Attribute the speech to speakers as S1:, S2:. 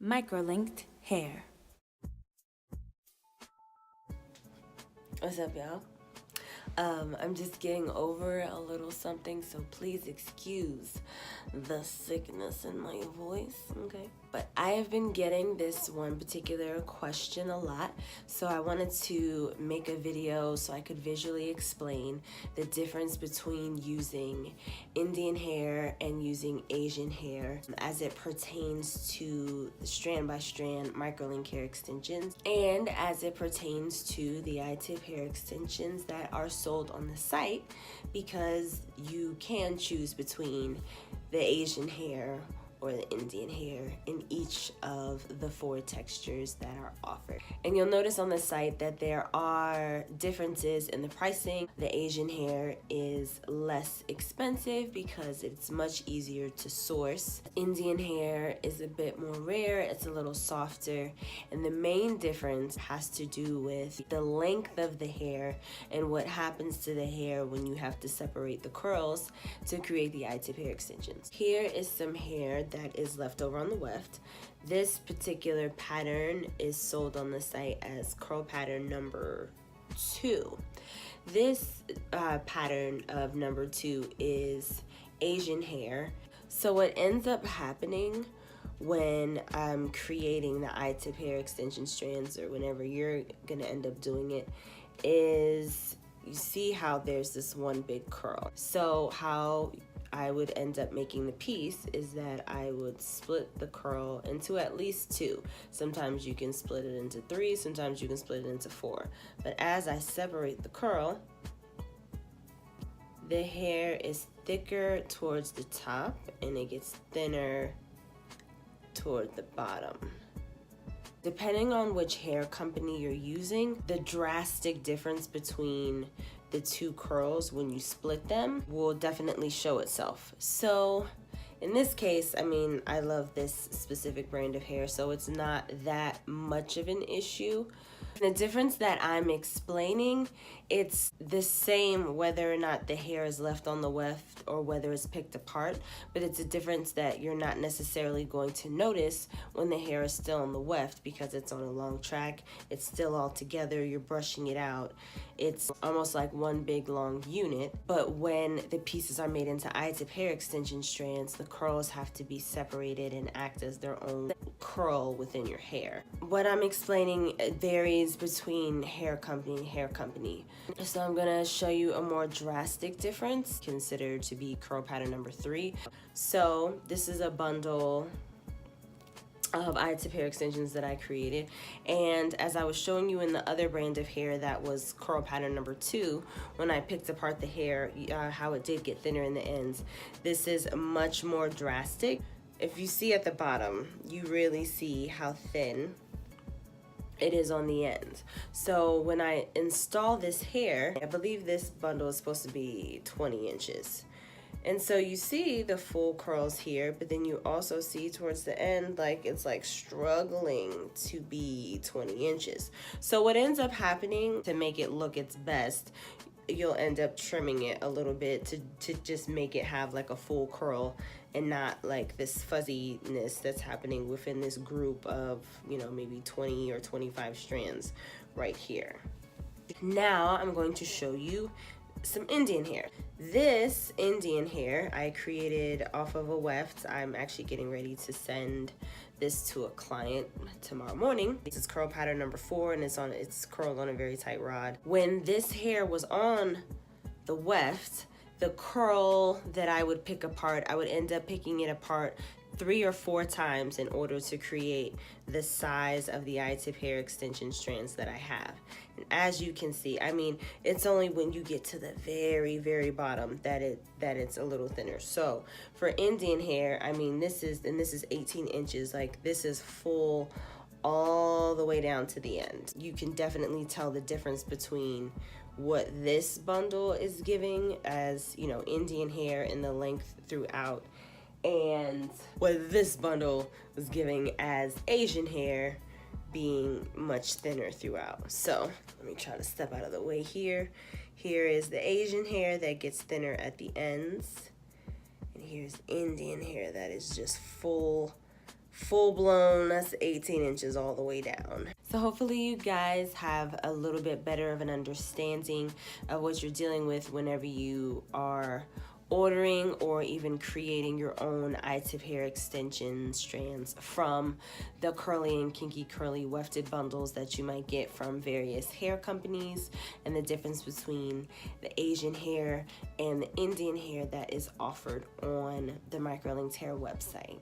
S1: Microlinked Hair. What's up, y'all? I'm just getting over a little something, so please excuse the sickness in my voice, okay? But I have been getting this one particular question a lot, so I wanted to make a video so I could visually explain the difference between using Indian hair and using Asian hair as it pertains to the strand by strand microlink hair extensions and as it pertains to the iTip hair extensions that are sold on the site, because you can choose between the Asian hair or the Indian hair in each of the 4 textures that are offered. And you'll notice on the site that there are differences in the pricing. The Asian hair is less expensive because it's much easier to source. Indian hair is a bit more rare, it's a little softer, and the main difference has to do with the length of the hair and what happens to the hair when you have to separate the curls to create the iTip hair extensions. Here is some hair that is left over on the weft. This particular pattern is sold on the site as curl pattern number 2. This pattern of number 2 is Asian hair. So what ends up happening when I'm creating the iTip hair extension strands, or whenever you're gonna end up doing it, is you see how there's this one big curl. So how I would end up making the piece is that I would split the curl into at least 2. Sometimes you can split it into 3, sometimes you can split it into 4. But as I separate the curl, the hair is thicker towards the top and it gets thinner toward the bottom. Depending on which hair company you're using, the drastic difference between the 2 curls when you split them will definitely show itself. So in this case, I mean, I love this specific brand of hair, so it's not that much of an issue. The difference that I'm explaining, it's the same whether or not the hair is left on the weft or whether it's picked apart, but it's a difference that you're not necessarily going to notice when the hair is still on the weft because it's on a long track, it's still all together, you're brushing it out. It's almost like one big long unit, but when the pieces are made into iTip hair extension strands, the curls have to be separated and act as their own curl within your hair. What I'm explaining varies between hair company and hair company. So I'm gonna show you a more drastic difference considered to be curl pattern number 3. So this is a bundle of iTip hair extensions that I created, and as I was showing you in the other brand of hair that was curl pattern number 2, when I picked apart the hair, how it did get thinner in the ends, this is much more drastic. If you see at the bottom, you really see how thin it is on the ends. So when I install this hair, I believe this bundle is supposed to be 20 inches. And so you see the full curls here, but then you also see towards the end, like it's like struggling to be 20 inches. So what ends up happening to make it look its best, you'll end up trimming it a little bit to just make it have like a full curl and not like this fuzziness that's happening within this group of, you know, maybe 20 or 25 strands right here. Now I'm going to show you some Indian hair. This Indian hair I created off of a weft. I'm actually getting ready to send this to a client tomorrow morning. This is curl pattern number 4 and it's curled on a very tight rod. When this hair was on the weft, the curl that I would pick apart, I would end up picking it apart 3 or 4 times in order to create the size of the iTip hair extension strands that I have. And as you can see, I mean, it's only when you get to the very, very bottom that it's a little thinner. So for Indian hair, I mean, this is 18 inches, like this is full all the way down to the end. You can definitely tell the difference between what this bundle is giving as, you know, Indian hair in the length throughout, and what this bundle was giving as Asian hair being much thinner throughout. So let me try to step out of the way here. Here is the Asian hair that gets thinner at the ends, and here's Indian hair that is just full full blown, that's 18 inches all the way down. So hopefully you guys have a little bit better of an understanding of what you're dealing with whenever you are ordering or even creating your own iTip hair extension strands from the Curly and Kinky Curly wefted bundles that you might get from various hair companies, and the difference between the Asian hair and the Indian hair that is offered on the Microlinked Hair website.